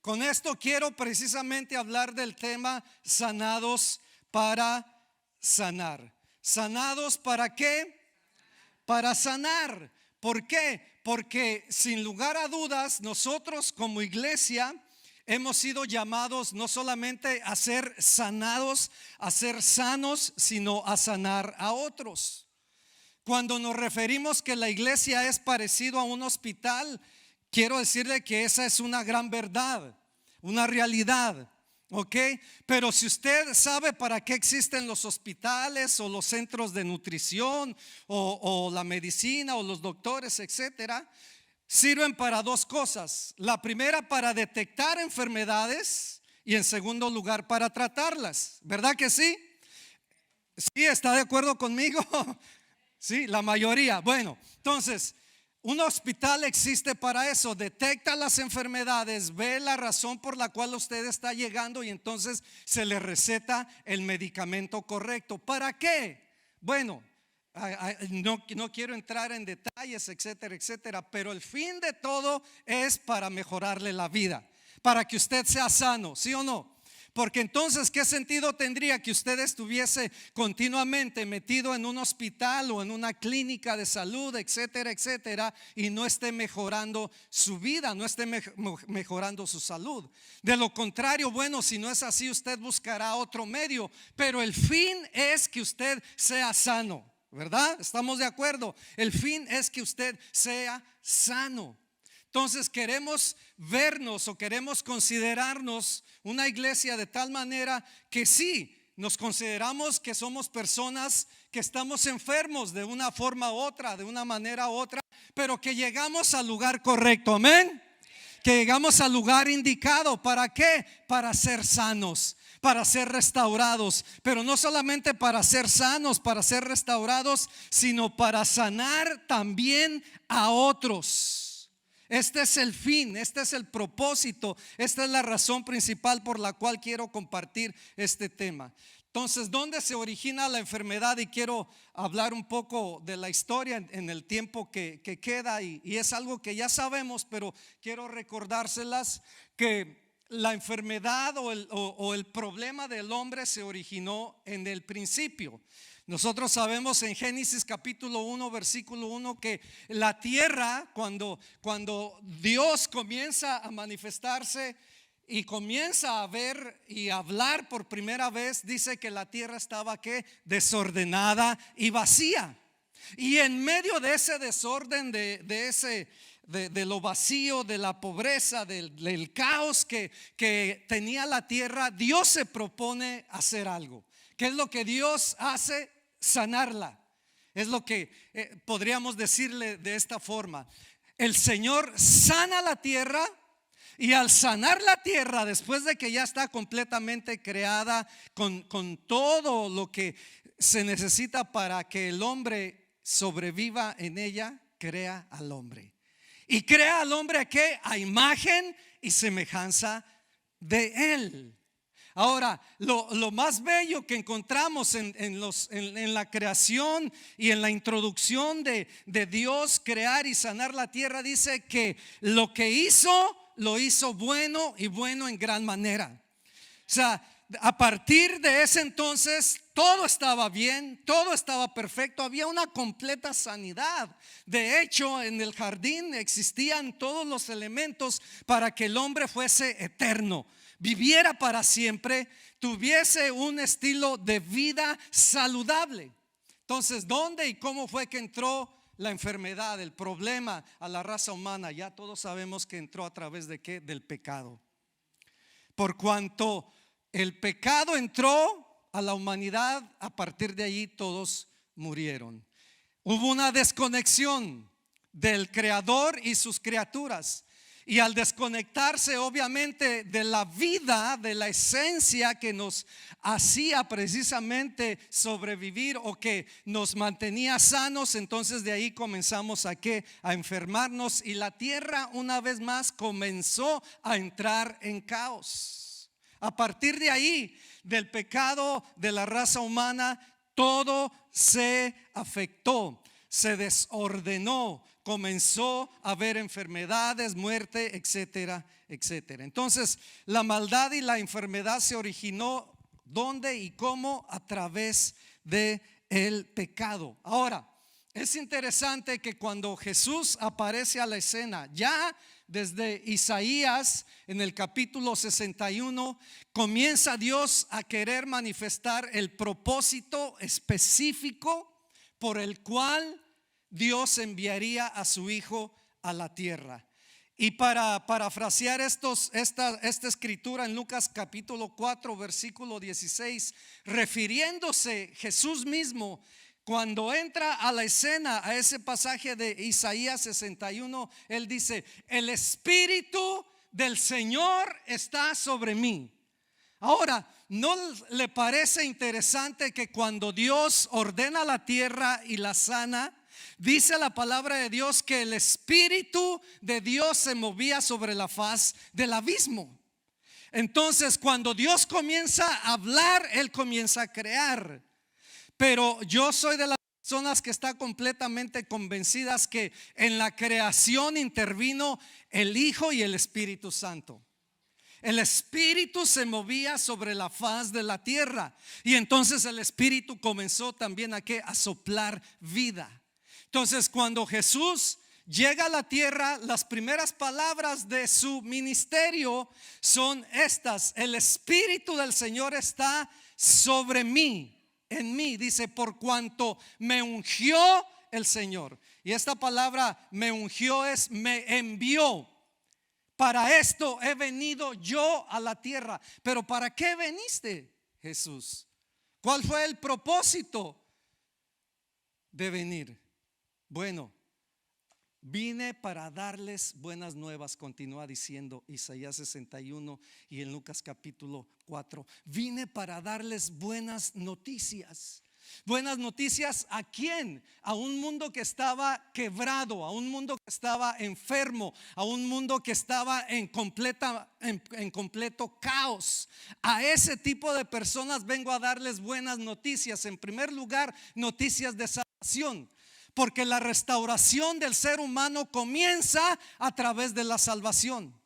Con esto quiero precisamente hablar del tema sanados para sanar. ¿Sanados para qué? Para sanar. ¿Por qué? Porque sin lugar a dudas nosotros como iglesia hemos sido llamados no solamente a ser sanados, a ser sanos, sino a sanar a otros. Cuando nos referimos que la iglesia es parecido a un hospital, quiero decirle que esa es una gran verdad, una realidad. ¿Ok? Pero si usted sabe para qué existen los hospitales o los centros de nutrición o la medicina o los doctores, etcétera, sirven para dos cosas. La primera, para detectar enfermedades, y en segundo lugar para tratarlas. ¿Verdad que sí? ¿Sí está de acuerdo conmigo? Sí, la mayoría. Bueno, entonces un hospital existe para eso, detecta las enfermedades, ve la razón por la cual usted está llegando y entonces se le receta el medicamento correcto. ¿Para qué? Bueno, no quiero entrar en detalles, etcétera, etcétera, pero el fin de todo es para mejorarle la vida, para que usted sea sano, ¿sí o no? Porque entonces, ¿qué sentido tendría que usted estuviese continuamente metido en un hospital o en una clínica de salud, etcétera, etcétera, y no esté mejorando su vida, no esté mejorando su salud? De lo contrario, bueno, si no es así, usted buscará otro medio, pero el fin es que usted sea sano, ¿verdad? ¿Estamos de acuerdo? El fin es que usted sea sano. Entonces queremos vernos o queremos considerarnos una iglesia de tal manera que sí, nos consideramos que somos personas que estamos enfermos de una forma u otra, de una manera u otra, pero que llegamos al lugar correcto, amén. Que llegamos al lugar indicado. ¿Para qué? Para ser sanos, para ser restaurados, pero no solamente para ser sanos, para ser restaurados, sino para sanar también a otros. Este es el fin, este es el propósito, esta es la razón principal por la cual quiero compartir este tema. Entonces, ¿dónde se origina la enfermedad? Y quiero hablar un poco de la historia en el tiempo que queda, y es algo que ya sabemos, pero quiero recordárselas, que la enfermedad o el problema del hombre se originó en el principio. Nosotros sabemos en Génesis capítulo 1 versículo 1 que la tierra, cuando Dios comienza a manifestarse y comienza a ver y a hablar por primera vez, dice que la tierra estaba ¿qué? Desordenada y vacía. Y en medio de ese desorden, de lo vacío, de la pobreza, del caos que tenía la tierra, Dios se propone hacer algo. ¿Qué es lo que Dios hace? Sanarla. Es lo que podríamos decirle de esta forma. El Señor sana la tierra, y al sanar la tierra, después de que ya está completamente creada con todo lo que se necesita para que el hombre sobreviva en ella, crea al hombre. Y crea al hombre ¿qué? A imagen y semejanza de él. Ahora, lo más bello que encontramos en la creación y en la introducción de Dios crear y sanar la tierra, dice que lo que hizo, lo hizo bueno, y bueno en gran manera. O sea, a partir de ese entonces todo estaba bien, todo estaba perfecto, había una completa sanidad. De hecho, en el jardín existían todos los elementos para que el hombre fuese eterno, viviera para siempre, tuviese un estilo de vida saludable. Entonces, ¿dónde y cómo fue que entró la enfermedad, el problema a la raza humana? Ya todos sabemos que entró a través de ¿qué? Del pecado. Por cuanto el pecado entró a la humanidad, a partir de allí todos murieron. Hubo una desconexión del Creador y sus criaturas. Y al desconectarse obviamente de la vida, de la esencia que nos hacía precisamente sobrevivir o que nos mantenía sanos, entonces de ahí comenzamos a enfermarnos, y la tierra una vez más comenzó a entrar en caos. A partir de ahí, del pecado de la raza humana, todo se afectó, se desordenó, comenzó a haber enfermedades, muerte, etcétera, etcétera. Entonces, la maldad y la enfermedad se originó ¿dónde y cómo? A través de el pecado. Ahora, es interesante que cuando Jesús aparece a la escena, ya desde Isaías en el capítulo 61, comienza Dios a querer manifestar el propósito específico por el cual Dios enviaría a su Hijo a la tierra. Y para parafrasear esta escritura en Lucas capítulo 4 versículo 16, refiriéndose Jesús mismo cuando entra a la escena, a ese pasaje de Isaías 61, él dice: el Espíritu del Señor está sobre mí. Ahora, ¿no le parece interesante que cuando Dios ordena la tierra y la sana, dice la palabra de Dios que el Espíritu de Dios se movía sobre la faz del abismo? Entonces, cuando Dios comienza a hablar, Él comienza a crear. Pero yo soy de las personas que están completamente convencidas que en la creación intervino el Hijo y el Espíritu Santo. El Espíritu se movía sobre la faz de la tierra, y entonces el Espíritu comenzó también a soplar vida. Entonces, cuando Jesús llega a la tierra, las primeras palabras de su ministerio son estas: el Espíritu del Señor está sobre mí. En mí, dice, por cuanto me ungió el Señor. Y esta palabra me ungió es me envió. Para esto he venido yo a la tierra. Pero ¿para qué veniste, Jesús? ¿Cuál fue el propósito de venir? Bueno, vine para darles buenas nuevas, continúa diciendo Isaías 61 y en Lucas capítulo 4. Vine para darles buenas noticias. Buenas noticias ¿a quién? A un mundo que estaba quebrado, a un mundo que estaba enfermo, a un mundo que estaba en completo caos. A ese tipo de personas vengo a darles buenas noticias. En primer lugar, noticias de salvación. Porque la restauración del ser humano comienza a través de la salvación.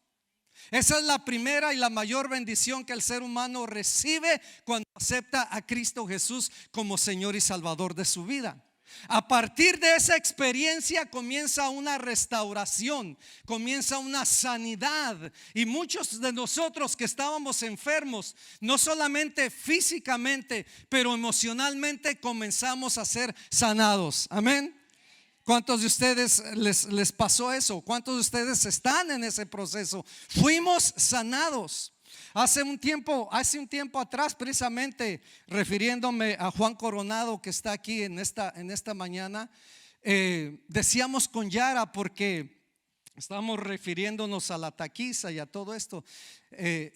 Esa es la primera y la mayor bendición que el ser humano recibe cuando acepta a Cristo Jesús como Señor y Salvador de su vida. A partir de esa experiencia comienza una restauración, comienza una sanidad. Y muchos de nosotros que estábamos enfermos, no solamente físicamente, pero emocionalmente, comenzamos a ser sanados. Amén. ¿Cuántos de ustedes les pasó eso? ¿Cuántos de ustedes están en ese proceso? Fuimos sanados. Hace un tiempo atrás, precisamente refiriéndome a Juan Coronado, que está aquí en esta mañana, decíamos con Yara, porque estábamos refiriéndonos a la taquiza y a todo esto,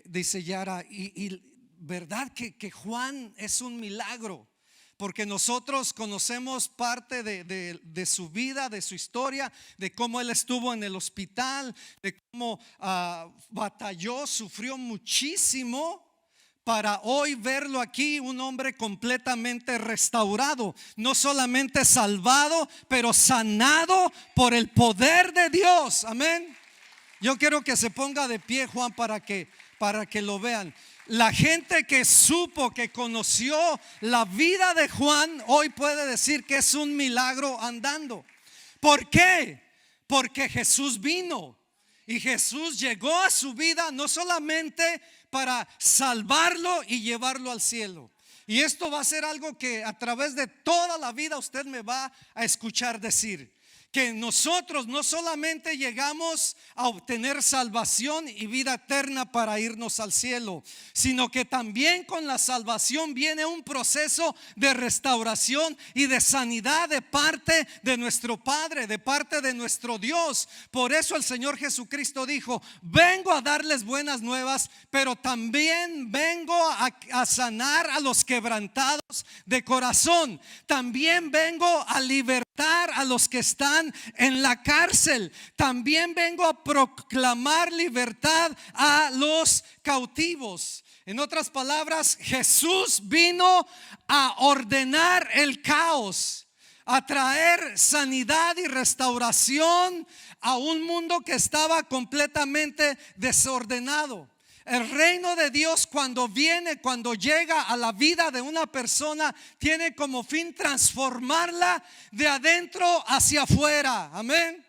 dice Yara, y verdad que Juan es un milagro. Porque nosotros conocemos parte de su vida, de su historia, de cómo él estuvo en el hospital, de cómo batalló, sufrió muchísimo para hoy verlo aquí, un hombre completamente restaurado, no solamente salvado, pero sanado por el poder de Dios. Amén. Yo quiero que se ponga de pie, Juan, para que lo vean. La gente que supo, que conoció la vida de Juan, hoy puede decir que es un milagro andando. ¿Por qué? Porque Jesús vino y Jesús llegó a su vida no solamente para salvarlo y llevarlo al cielo. Y esto va a ser algo que a través de toda la vida usted me va a escuchar decir. Que nosotros no solamente llegamos a obtener salvación y vida eterna para irnos al cielo, sino que también con la salvación viene un proceso de restauración y de sanidad de parte de nuestro Padre, de parte de nuestro Dios. Por eso el Señor Jesucristo dijo: vengo a darles buenas nuevas, pero también vengo a sanar a los quebrantados de corazón. También vengo a libertar a los que están en la cárcel. También vengo a proclamar libertad a los cautivos. En otras palabras, Jesús vino a ordenar el caos, a traer sanidad y restauración a un mundo que estaba completamente desordenado. El reino de Dios cuando llega a la vida de una persona, tiene como fin transformarla de adentro hacia afuera. Amén.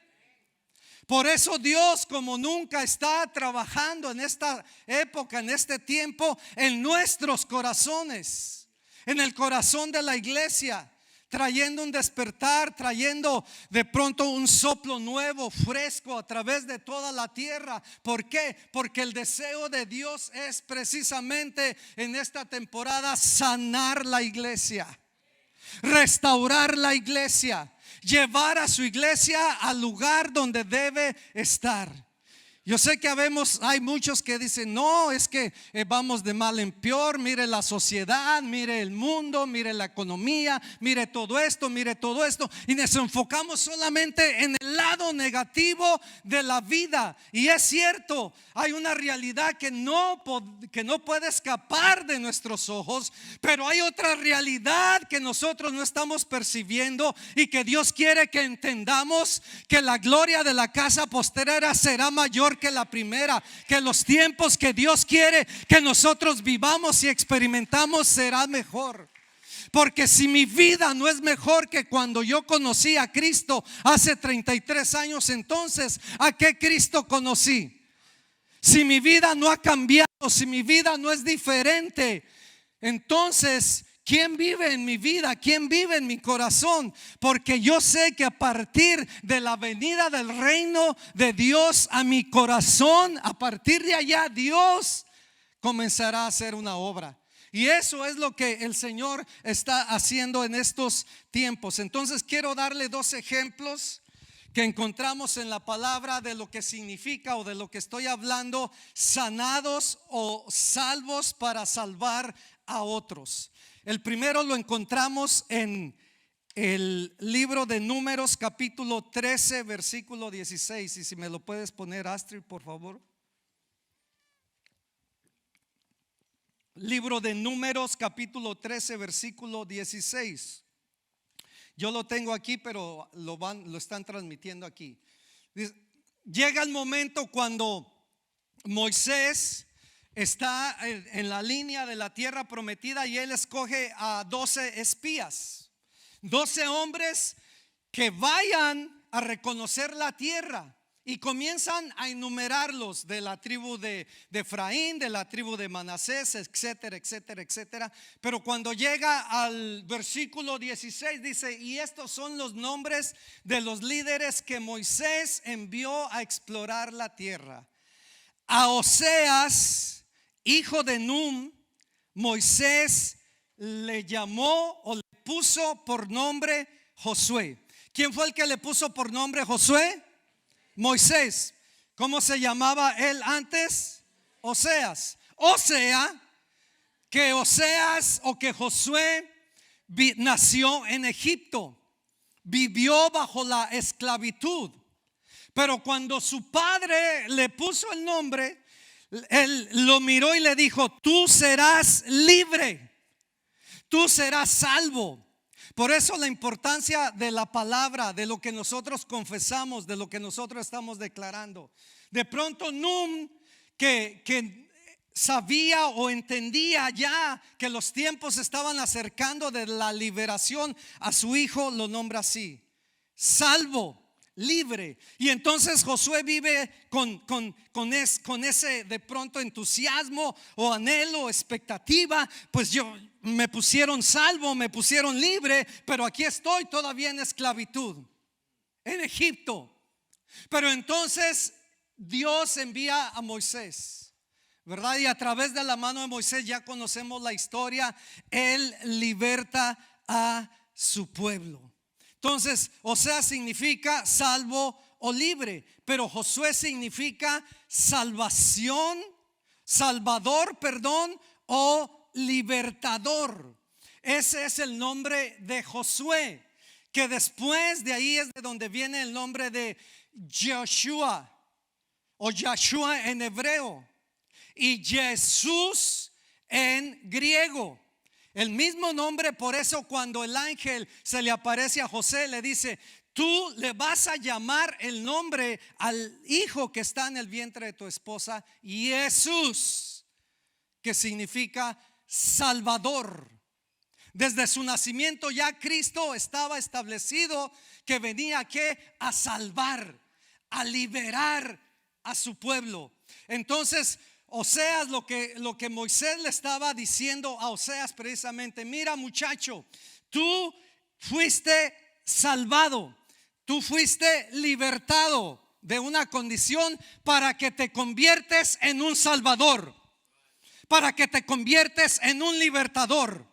Por eso Dios como nunca está trabajando en esta época, en este tiempo, en nuestros corazones, en el corazón de la iglesia, trayendo un despertar, trayendo de pronto un soplo nuevo, fresco a través de toda la tierra. ¿Por qué? Porque el deseo de Dios es precisamente en esta temporada sanar la iglesia, restaurar la iglesia, llevar a su iglesia al lugar donde debe estar. Yo sé que hay muchos que dicen, no, es que vamos de mal en peor. Mire la sociedad, mire el mundo, mire la economía, mire todo esto. Y nos enfocamos solamente en el lado negativo de la vida. Y es cierto, hay una realidad que no puede escapar de nuestros ojos. Pero hay otra realidad que nosotros no estamos percibiendo y que Dios quiere que entendamos: que la gloria de la casa postrera será mayor que la primera, que los tiempos que Dios quiere que nosotros vivamos y experimentamos será mejor. Porque si mi vida no es mejor que cuando yo conocí a Cristo hace 33 años, entonces ¿a qué Cristo conocí? Si mi vida no ha cambiado, si mi vida no es diferente, entonces ¿quién vive en mi vida? ¿Quién vive en mi corazón? Porque yo sé que a partir de la venida del reino de Dios a mi corazón, a partir de allá Dios comenzará a hacer una obra. Y eso es lo que el Señor está haciendo en estos tiempos. Entonces quiero darle dos ejemplos que encontramos en la palabra de lo que significa, o de lo que estoy hablando: sanados o salvos para salvar a otros. El primero lo encontramos en el libro de Números, capítulo 13, versículo 16. Y si me lo puedes poner, Astrid, por favor. Libro de Números, capítulo 13, versículo 16. Yo lo tengo aquí, pero lo están transmitiendo aquí. Llega el momento cuando Moisés está en la línea de la tierra prometida y él escoge a 12 espías, 12 hombres que vayan a reconocer la tierra, y comienzan a enumerarlos: de la tribu de Efraín, de la tribu de Manasés, etcétera, etcétera, etcétera. Pero cuando llega al versículo 16 dice: y estos son los nombres de los líderes que Moisés envió a explorar la tierra. A Oseas, hijo de Num, Moisés le llamó o le puso por nombre Josué. ¿Quién fue el que le puso por nombre Josué? Moisés. ¿Cómo se llamaba él antes? Oseas. O sea, que Oseas o que Josué nació en Egipto, vivió bajo la esclavitud. Pero cuando su padre le puso el nombre, él lo miró y le dijo: tú serás libre, tú serás salvo. Por eso la importancia de la palabra, de lo que nosotros confesamos, de lo que nosotros estamos declarando. De pronto Num, que sabía o entendía ya que los tiempos estaban acercando de la liberación, a su hijo lo nombra así: salvo, libre. Y entonces Josué vive con ese de pronto entusiasmo o anhelo, expectativa. Pues me pusieron salvo, me pusieron libre, pero aquí estoy todavía en esclavitud en Egipto. Pero entonces Dios envía a Moisés, ¿verdad? Y a través de la mano de Moisés ya conocemos la historia. Él liberta a su pueblo. Entonces, Oseas significa salvo o libre, pero Josué significa salvación, salvador, perdón, o libertador. Ese es el nombre de Josué, que después de ahí es de donde viene el nombre de Joshua o Yahshua en hebreo y Jesús en griego. El mismo nombre, por eso cuando el ángel se le aparece a José, le dice: tú le vas a llamar el nombre al hijo que está en el vientre de tu esposa, Jesús, que significa Salvador. Desde su nacimiento ya Cristo estaba establecido que venía a salvar, a liberar a su pueblo. Entonces Oseas, lo que Moisés le estaba diciendo a Oseas precisamente: mira, muchacho, tú fuiste salvado, tú fuiste libertado de una condición para que te conviertes en un salvador, para que te conviertes en un libertador.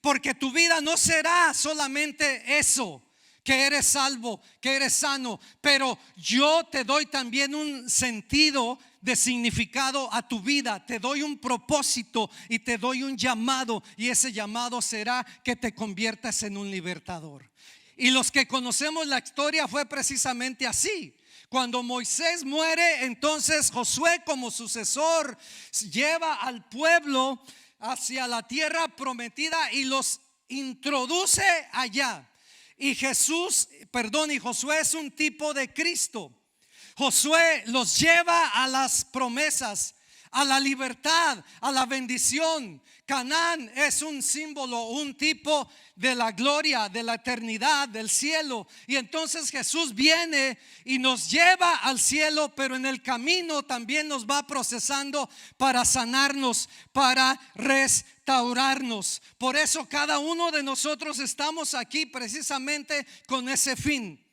Porque tu vida no será solamente eso, que eres salvo, que eres sano, pero yo te doy también un sentido de significado a tu vida. Te doy un propósito y te doy un llamado, y ese llamado será que te conviertas en un libertador. Y los que conocemos la historia fue precisamente así. Cuando Moisés muere, entonces Josué, como sucesor, lleva al pueblo hacia la tierra prometida y los introduce allá. Y Josué es un tipo de Cristo. Josué los lleva a las promesas, a la libertad, a la bendición. Canaán es un símbolo, un tipo de la gloria, de la eternidad, del cielo. Y entonces Jesús viene y nos lleva al cielo, pero en el camino también nos va procesando para sanarnos, para restaurarnos. Por eso cada uno de nosotros estamos aquí precisamente con ese fin.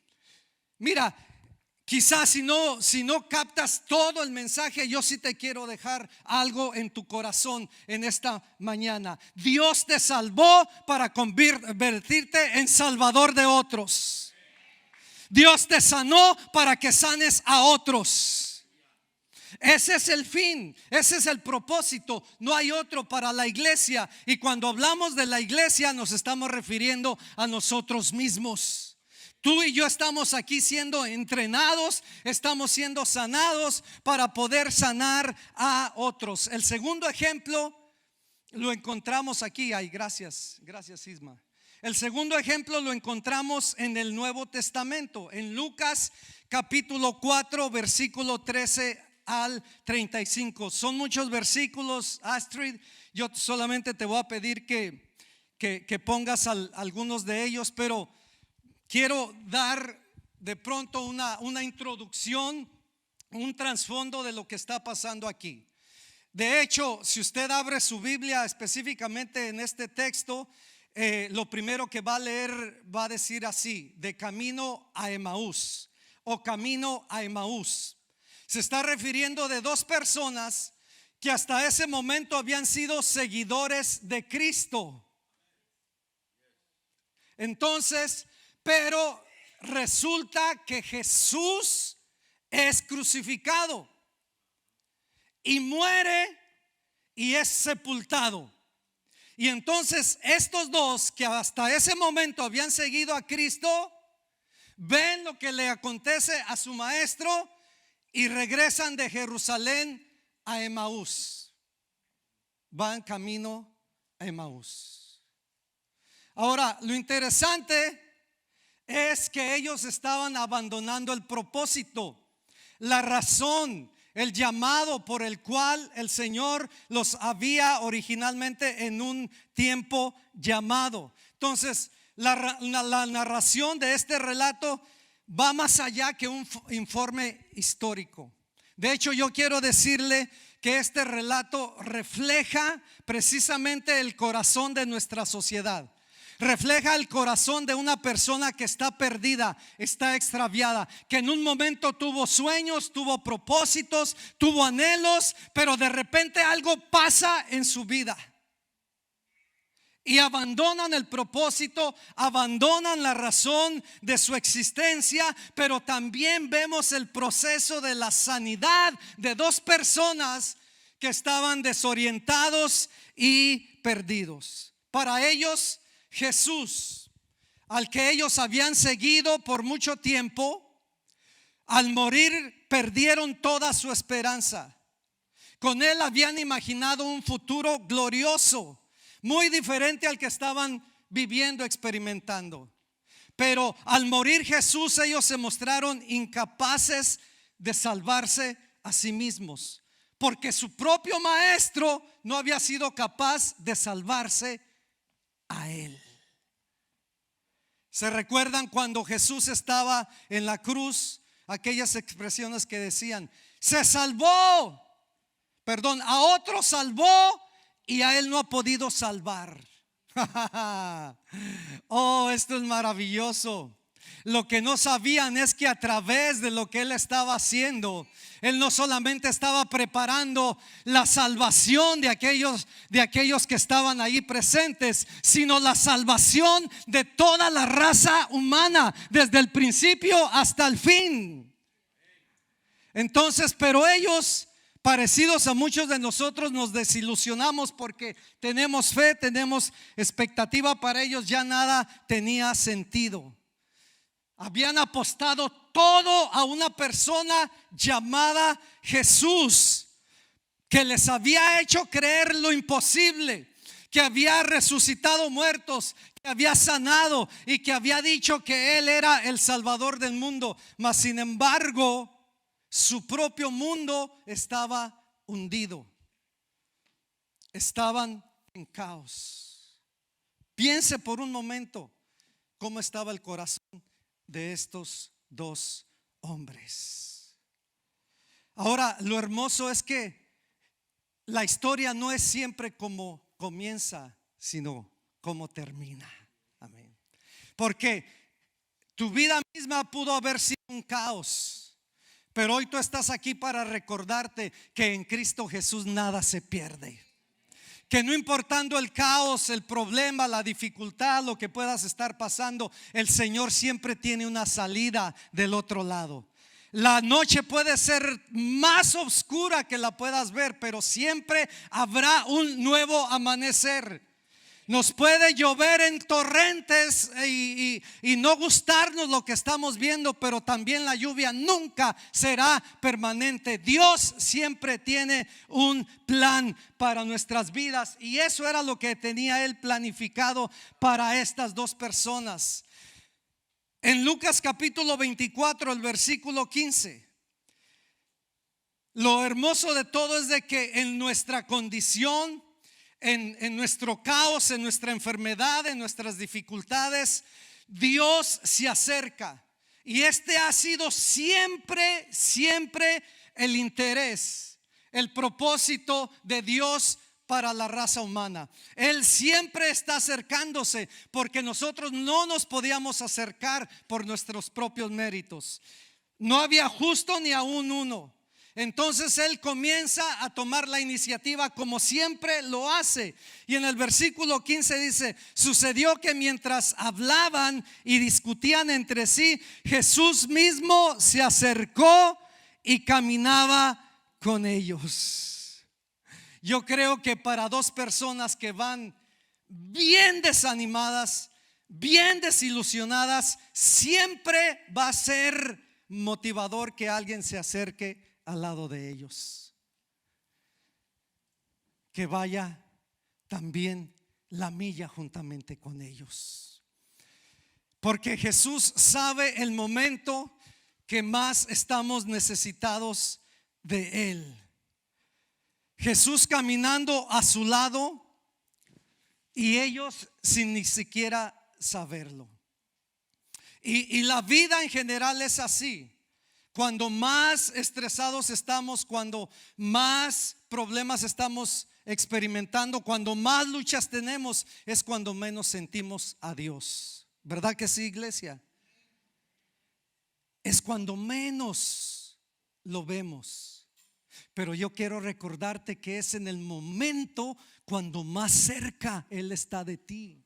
Mira, quizás si no captas todo el mensaje, yo sí te quiero dejar algo en tu corazón en esta mañana. Dios te salvó para convertirte en salvador de otros. Dios te sanó para que sanes a otros. Ese es el fin, ese es el propósito. No hay otro para la iglesia. Y cuando hablamos de la iglesia, nos estamos refiriendo a nosotros mismos. Tú y yo estamos aquí siendo entrenados, estamos siendo sanados para poder sanar a otros. El segundo ejemplo lo encontramos aquí. Ay, gracias Isma. El segundo ejemplo lo encontramos en el Nuevo Testamento, en Lucas capítulo 4, versículo 13 al 35. Son muchos versículos, Astrid. Yo solamente te voy a pedir que pongas algunos de ellos, pero quiero dar de pronto una introducción, un trasfondo de lo que está pasando aquí. De hecho, si usted abre su Biblia específicamente en este texto, lo primero que va a leer va a decir así: de camino a Emaús, o camino a Emaús. Se está refiriendo de dos personas que hasta ese momento habían sido seguidores de Cristo. Entonces, pero resulta que Jesús es crucificado y muere y es sepultado. Y entonces estos dos que hasta ese momento habían seguido a Cristo, ven lo que le acontece a su maestro y regresan de Jerusalén a Emaús. Van camino a Emaús. Ahora, lo interesante es que ellos estaban abandonando el propósito, la razón, el llamado por el cual el Señor los había originalmente en un tiempo llamado. Entonces, la narración de este relato va más allá que un informe histórico. De hecho, yo quiero decirle que este relato refleja precisamente el corazón de nuestra sociedad. Refleja el corazón de una persona que está perdida, está extraviada, que en un momento tuvo sueños, tuvo propósitos, tuvo anhelos, pero de repente algo pasa en su vida y abandonan el propósito, abandonan la razón de su existencia. Pero también vemos el proceso de la sanidad de dos personas que estaban desorientados y perdidos. Para ellos, Jesús, al que ellos habían seguido por mucho tiempo, al morir perdieron toda su esperanza. Con él habían imaginado un futuro glorioso, muy diferente al que estaban viviendo, experimentando. Pero al morir Jesús, ellos se mostraron incapaces de salvarse a sí mismos, porque su propio maestro no había sido capaz de salvarse a él. ¿Se recuerdan cuando Jesús estaba en la cruz? Aquellas expresiones que decían: se salvó, perdón, a otro salvó y a él no ha podido salvar. Oh, esto es maravilloso. Lo que no sabían es que a través de lo que él estaba haciendo, él no solamente estaba preparando la salvación de aquellos que estaban ahí presentes, sino la salvación de toda la raza humana, desde el principio hasta el fin. Entonces, pero ellos, parecidos a muchos de nosotros, nos desilusionamos porque tenemos fe, tenemos expectativa. Para ellos ya nada tenía sentido. Habían apostado todo a una persona llamada Jesús, que les había hecho creer lo imposible, que había resucitado muertos, que había sanado y que había dicho que Él era el Salvador del mundo. Mas sin embargo, su propio mundo estaba hundido. Estaban en caos. Piense por un momento cómo estaba el corazón de estos dos hombres. Ahora, lo hermoso es que la historia no es siempre como comienza, sino como termina. Amén. Porque tu vida misma pudo haber sido un caos, pero hoy tú estás aquí para recordarte que en Cristo Jesús nada se pierde. Que no importando el caos, el problema, la dificultad, lo que puedas estar pasando, el Señor siempre tiene una salida del otro lado. La noche puede ser más oscura que la puedas ver, pero siempre habrá un nuevo amanecer. Nos puede llover en torrentes y no gustarnos lo que estamos viendo, pero también la lluvia nunca será permanente. Dios siempre tiene un plan para nuestras vidas, y eso era lo que tenía Él planificado para estas dos personas. En Lucas capítulo 24, el versículo 15. Lo hermoso de todo es de que en nuestra condición, en nuestro caos, en nuestra enfermedad, en nuestras dificultades, Dios se acerca. Y este ha sido siempre el interés, el propósito de Dios para la raza humana. Él siempre está acercándose, porque nosotros no nos podíamos acercar por nuestros propios méritos. No había justo ni aún uno. Entonces Él comienza a tomar la iniciativa, como siempre lo hace. Y en el versículo 15 dice: sucedió que mientras hablaban y discutían entre sí, Jesús mismo se acercó y caminaba con ellos. Yo creo que para dos personas que van bien desanimadas, bien desilusionadas, siempre va a ser motivador que alguien se acerque al lado de ellos, que vaya también la milla juntamente con ellos, porque Jesús sabe el momento que más estamos necesitados de Él. Jesús caminando a su lado y ellos sin ni siquiera saberlo. Y la vida en general es así. Cuando más estresados estamos, cuando más problemas estamos experimentando, cuando más luchas tenemos, es cuando menos sentimos a Dios. ¿Verdad que sí, iglesia? Es cuando menos lo vemos. Pero yo quiero recordarte que es en el momento cuando más cerca Él está de ti.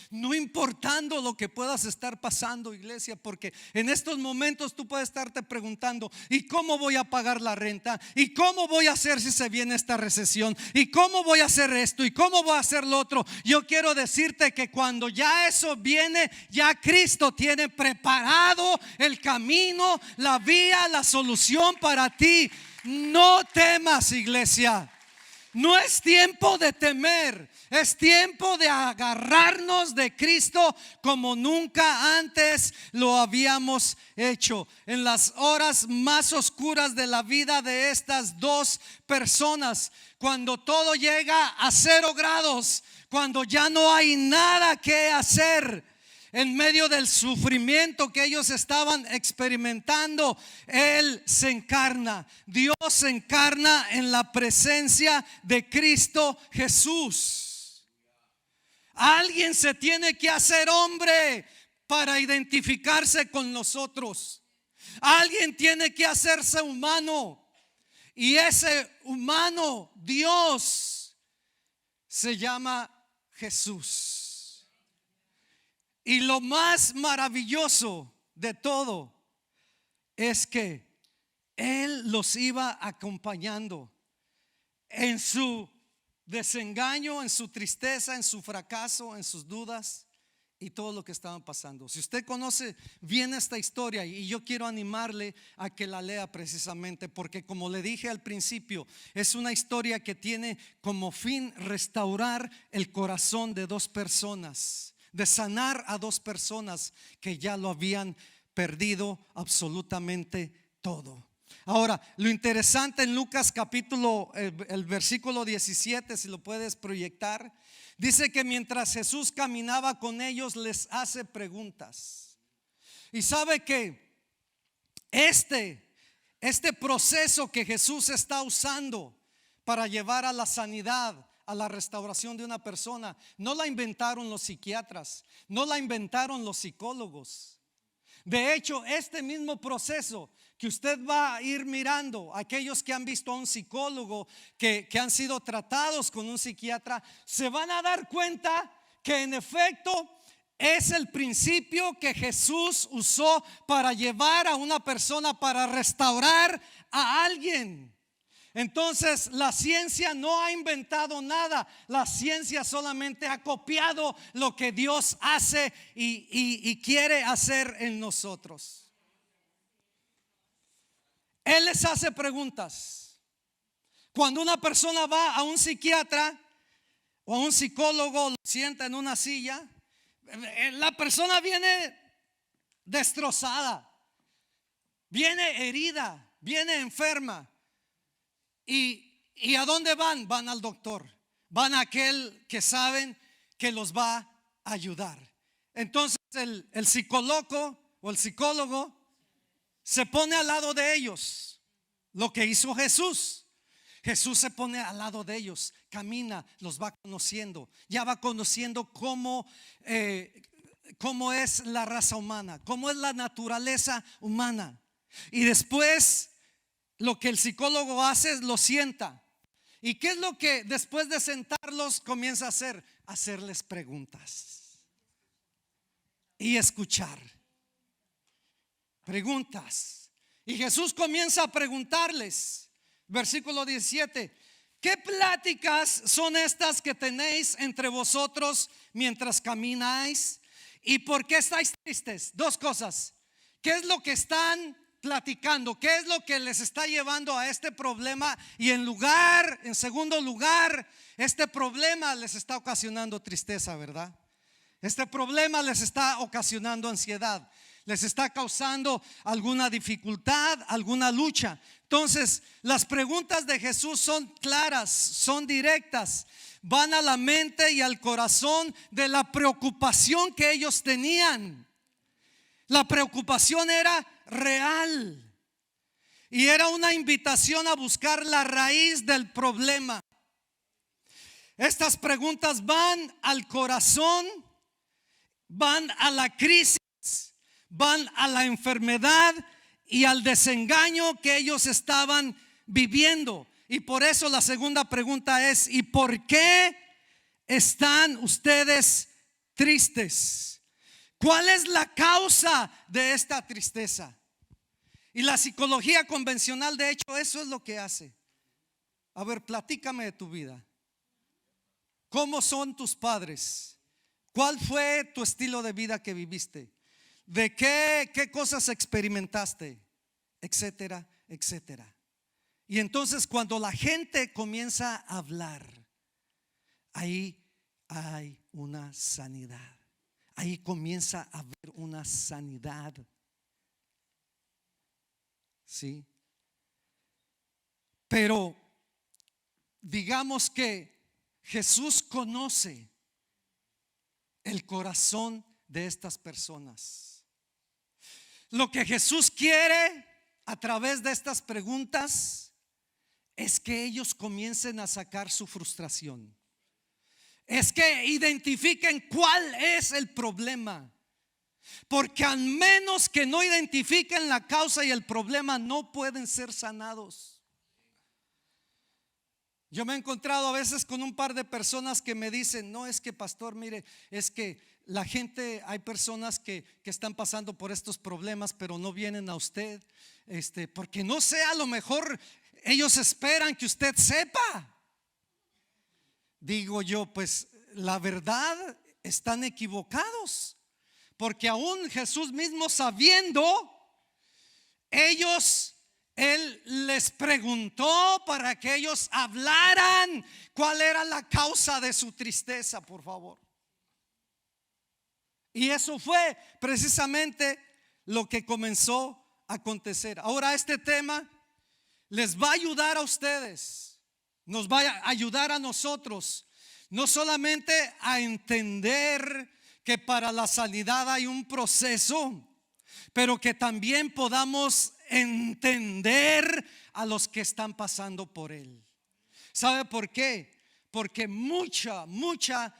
No importando lo que puedas estar pasando, iglesia, porque en estos momentos tú puedes estarte preguntando: ¿y cómo voy a pagar la renta? ¿Y cómo voy a hacer si se viene esta recesión? ¿Y cómo voy a hacer esto? ¿Y cómo voy a hacer lo otro? Yo quiero decirte que cuando ya eso viene, ya Cristo tiene preparado el camino, la vía, la solución para ti. No temas, iglesia. No es tiempo de temer, es tiempo de agarrarnos de Cristo como nunca antes lo habíamos hecho. En las horas más oscuras de la vida de estas dos personas, cuando todo llega a 0 grados, cuando ya no hay nada que hacer, en medio del sufrimiento que ellos estaban experimentando, Él se encarna. Dios se encarna en la presencia de Cristo Jesús. Alguien se tiene que hacer hombre para identificarse con nosotros. Alguien tiene que hacerse humano. Y ese humano, Dios, se llama Jesús. Y lo más maravilloso de todo es que Él los iba acompañando en su desengaño, en su tristeza, en su fracaso, en sus dudas y todo lo que estaban pasando. Si usted conoce bien esta historia, y yo quiero animarle a que la lea precisamente, porque como le dije al principio, es una historia que tiene como fin restaurar el corazón de dos personas, de sanar a dos personas que ya lo habían perdido absolutamente todo. Ahora, lo interesante en Lucas capítulo, el versículo 17, si lo puedes proyectar, dice que mientras Jesús caminaba con ellos, les hace preguntas. Y sabe que este proceso que Jesús está usando para llevar a la sanidad, a la restauración de una persona, no la inventaron los psiquiatras, no la inventaron los psicólogos. De hecho, este mismo proceso que usted va a ir mirando, aquellos que han visto a un psicólogo, que han sido tratados con un psiquiatra, se van a dar cuenta que en efecto es el principio que Jesús usó para llevar a una persona, para restaurar a alguien. Entonces la ciencia no ha inventado nada, la ciencia solamente ha copiado lo que Dios hace y quiere hacer en nosotros. Él les hace preguntas. Cuando una persona va a un psiquiatra o a un psicólogo, lo sienta en una silla, la persona viene destrozada, viene herida, viene enferma. ¿Y a dónde van? Van al doctor, van a aquel que saben que los va a ayudar. Entonces el psicólogo o el psicólogo se pone al lado de ellos. Lo que hizo Jesús. Jesús se pone al lado de ellos, camina, los va conociendo, ya va conociendo cómo es la raza humana, cómo es la naturaleza humana. Y después lo que el psicólogo hace es lo sienta. ¿Y qué es lo que después de sentarlos comienza a hacer? Hacerles preguntas y escuchar. Preguntas. Y Jesús comienza a preguntarles. Versículo 17: ¿qué pláticas son estas que tenéis entre vosotros mientras camináis? ¿Y por qué estáis tristes? Dos cosas. ¿Qué es lo que están platicando? ¿Qué es lo que les está llevando a este problema? Y en segundo lugar, este problema les está ocasionando tristeza, ¿verdad? Este problema les está ocasionando ansiedad, les está causando alguna dificultad, alguna lucha. Entonces, las preguntas de Jesús son claras, son directas, van a la mente y al corazón de la preocupación que ellos tenían. La preocupación era real y era una invitación a buscar la raíz del problema. Estas preguntas van al corazón, van a la crisis, van a la enfermedad y al desengaño que ellos estaban viviendo. Y por eso la segunda pregunta es: ¿y por qué están ustedes tristes? ¿Cuál es la causa de esta tristeza? Y la psicología convencional, de hecho, eso es lo que hace. A ver, platícame de tu vida. ¿Cómo son tus padres? ¿Cuál fue tu estilo de vida que viviste? ¿De qué cosas experimentaste? Etcétera, etcétera. Y entonces cuando la gente comienza a hablar, ahí hay una sanidad. Ahí comienza a haber una sanidad. ¿Sí? Pero digamos que Jesús conoce el corazón de estas personas. Lo que Jesús quiere a través de estas preguntas es que ellos comiencen a sacar su frustración. Es que identifiquen cuál es el problema. Porque al menos que no identifiquen la causa y el problema, no pueden ser sanados. Yo me he encontrado a veces con un par de personas que me dicen: no, es que pastor, mire, es que la gente, hay personas que están pasando por estos problemas, pero no vienen a usted, porque no sé, a lo mejor ellos esperan que usted sepa. Digo yo, pues la verdad, están equivocados, porque aún Jesús mismo sabiendo, Él les preguntó para que ellos hablaran cuál era la causa de su tristeza, por favor. Y eso fue precisamente lo que comenzó a acontecer. Ahora este tema les va a ayudar a ustedes, nos va a ayudar a nosotros, no solamente a entender que para la sanidad hay un proceso, pero que también podamos entender a los que están pasando por él. ¿Sabe por qué? Porque mucha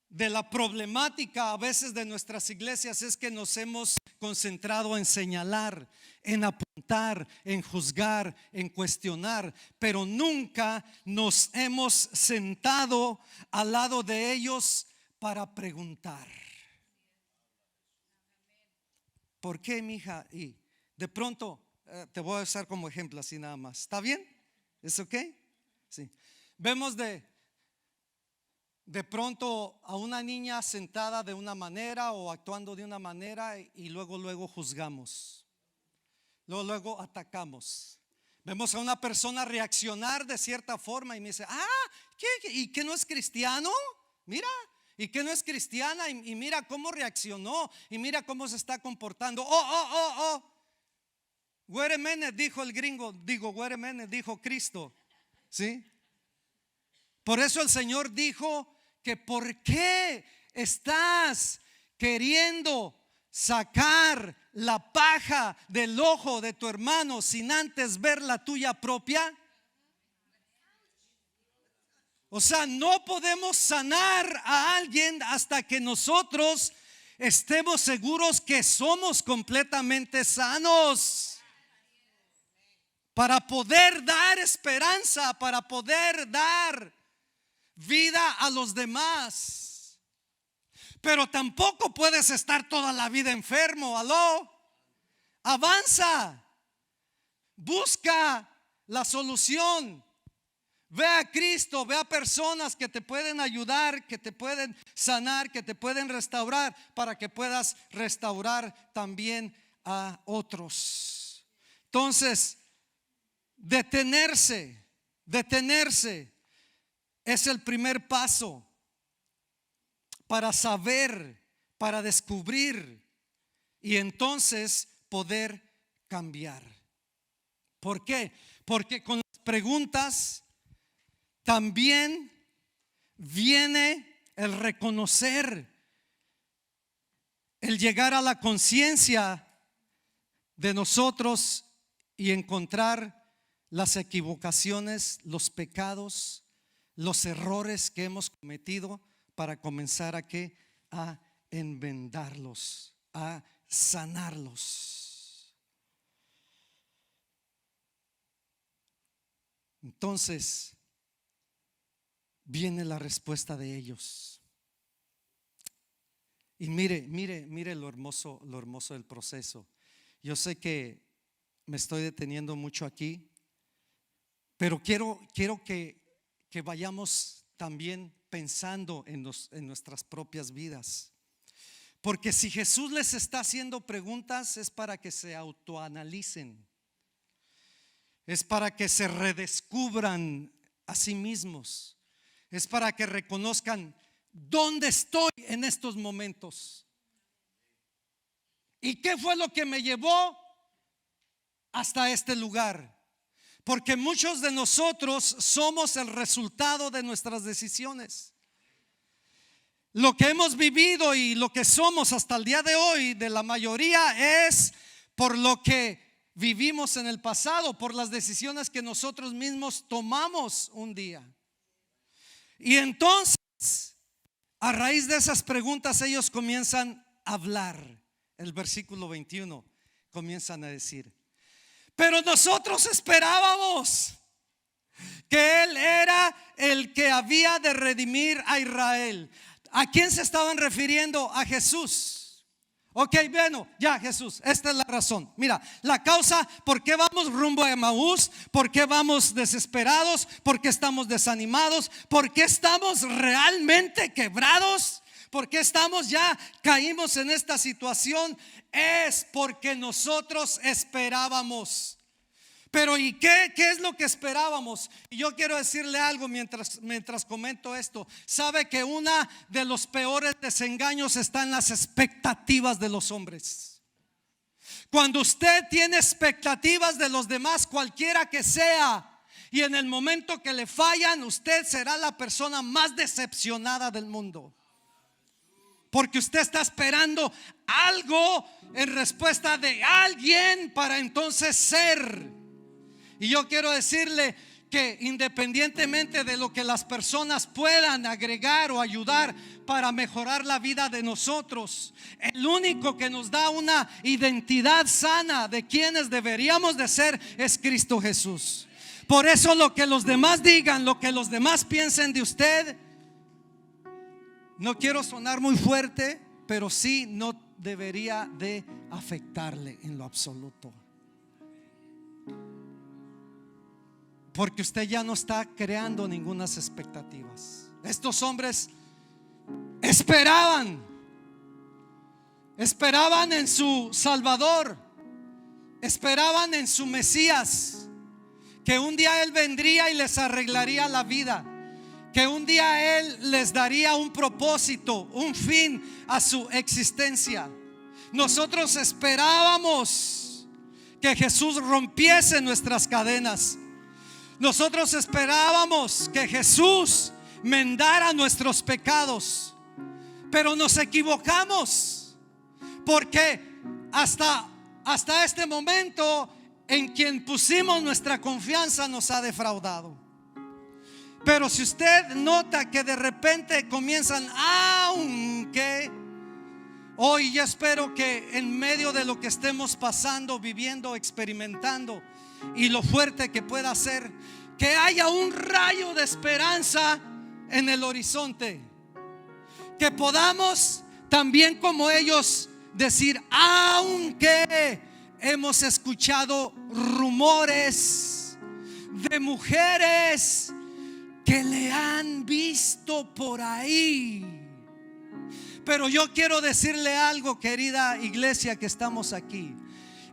de la problemática a veces de nuestras iglesias es que nos hemos concentrado en señalar, en apuntar, en juzgar, en cuestionar, pero nunca nos hemos sentado al lado de ellos para preguntar. ¿Por qué, mija? Y de pronto te voy a usar como ejemplo así nada más. ¿Está bien? ¿Es ok? Sí. Vemos de pronto a una niña sentada de una manera o actuando de una manera y luego juzgamos. Luego atacamos. Vemos a una persona reaccionar de cierta forma y me dice: ¿qué? ¿Y qué no es cristiano? Mira. ¿Y que no es cristiana? Y mira cómo reaccionó. Y mira cómo se está comportando. Wait a minute, dijo el gringo. Wait a minute, dijo Cristo. ¿Sí? Por eso el Señor dijo que ¿por qué estás queriendo sacar la paja del ojo de tu hermano sin antes ver la tuya propia? O sea, no podemos sanar a alguien hasta que nosotros estemos seguros que somos completamente sanos, para poder dar esperanza, para poder dar vida a los demás. Pero tampoco puedes estar toda la vida enfermo. Aló, avanza, busca la solución. Ve a Cristo, ve a personas que te pueden ayudar, que te pueden sanar, que te pueden restaurar, para que puedas restaurar también a otros. Entonces, detenerse es el primer paso para saber, para descubrir y entonces poder cambiar. ¿Por qué? Porque con las preguntas también viene el reconocer, el llegar a la conciencia de nosotros y encontrar las equivocaciones, los pecados, los errores que hemos cometido, para comenzar a enmendarlos, a sanarlos. Entonces viene la respuesta de ellos. Y mire lo hermoso del proceso. Yo sé que me estoy deteniendo mucho aquí, pero quiero que vayamos también pensando en nuestras propias vidas. Porque si Jesús les está haciendo preguntas, es para que se autoanalicen. es para que se redescubran a sí mismos, es para que reconozcan dónde estoy en estos momentos y qué fue lo que me llevó hasta este lugar. Porque muchos de nosotros somos el resultado de nuestras decisiones. Lo que hemos vivido y lo que somos hasta el día de hoy, de la mayoría, es por lo que vivimos en el pasado, por las decisiones que nosotros mismos tomamos un día. Y entonces, a raíz de esas preguntas, ellos comienzan a hablar. El versículo 21 comienzan a decir: pero nosotros esperábamos que Él era el que había de redimir a Israel. ¿A quién se estaban refiriendo? A Jesús. Ok, bueno, ya Jesús, esta es la razón. Mira, la causa, ¿por qué vamos rumbo a Emaús? ¿Por qué vamos desesperados? ¿Por qué estamos desanimados? ¿Por qué estamos realmente quebrados? ¿Por qué estamos ya caímos en esta situación? Es porque nosotros esperábamos. Pero ¿y qué es lo que esperábamos? Y yo quiero decirle algo mientras comento esto. Sabe que uno de los peores desengaños está en las expectativas de los hombres. Cuando usted tiene expectativas de los demás, cualquiera que sea, y en el momento que le fallan, usted será la persona más decepcionada del mundo. Porque usted está esperando algo en respuesta de alguien para entonces ser. Y yo quiero decirle que independientemente de lo que las personas puedan agregar o ayudar para mejorar la vida de nosotros, el único que nos da una identidad sana de quienes deberíamos de ser es Cristo Jesús. Por eso lo que los demás digan, lo que los demás piensen de usted, no quiero sonar muy fuerte, pero sí no debería de afectarle en lo absoluto. Porque usted ya no está creando ninguna expectativas. Estos hombres esperaban en su Salvador, esperaban en su Mesías, que un día Él vendría y les arreglaría la vida, que un día Él les daría un propósito, un fin a su existencia. Nosotros esperábamos que Jesús rompiese nuestras cadenas. Nosotros esperábamos que Jesús mendara nuestros pecados. Pero nos equivocamos, porque hasta este momento en quien pusimos nuestra confianza nos ha defraudado. Pero si usted nota que de repente comienzan, aunque hoy, yo espero que en medio de lo que estemos pasando, viviendo, experimentando y lo fuerte que pueda ser, que haya un rayo de esperanza en el horizonte, que podamos también como ellos decir: aunque hemos escuchado rumores de mujeres que le han visto por ahí. Pero yo quiero decirle algo, querida iglesia que estamos aquí: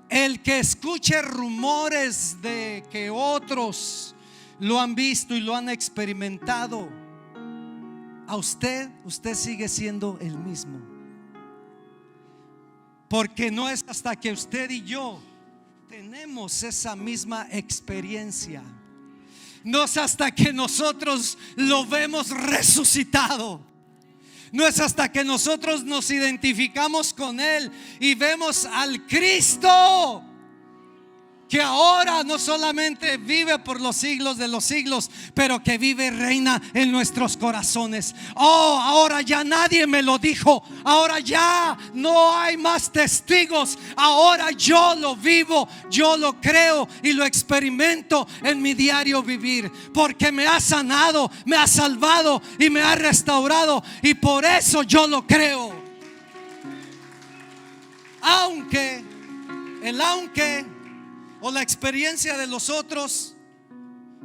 el que escuche rumores de que otros lo han visto y lo han experimentado, a usted sigue siendo el mismo. Porque no es hasta que usted y yo tenemos esa misma experiencia, no es hasta que nosotros lo vemos resucitado, no es hasta que nosotros nos identificamos con Él y vemos al Cristo que ahora no solamente vive por los siglos de los siglos, pero que vive y reina en nuestros corazones. Oh, ahora ya nadie me lo dijo, ahora ya no hay más testigos, ahora yo lo vivo, yo lo creo y lo experimento en mi diario vivir, porque me ha sanado, me ha salvado y me ha restaurado, y por eso yo lo creo. Aunque o la experiencia de los otros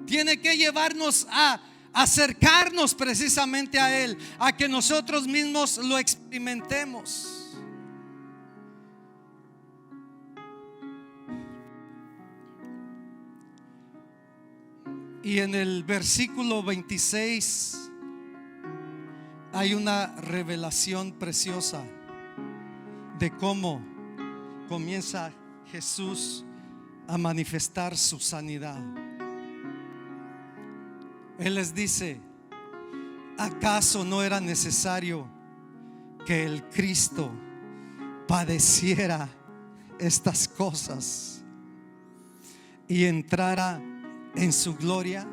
tiene que llevarnos a acercarnos precisamente a Él, a que nosotros mismos lo experimentemos. Y en el versículo 26 hay una revelación preciosa de cómo comienza Jesús a manifestar su sanidad. Él les dice: ¿acaso no era necesario que el Cristo padeciera estas cosas y entrara en su gloria?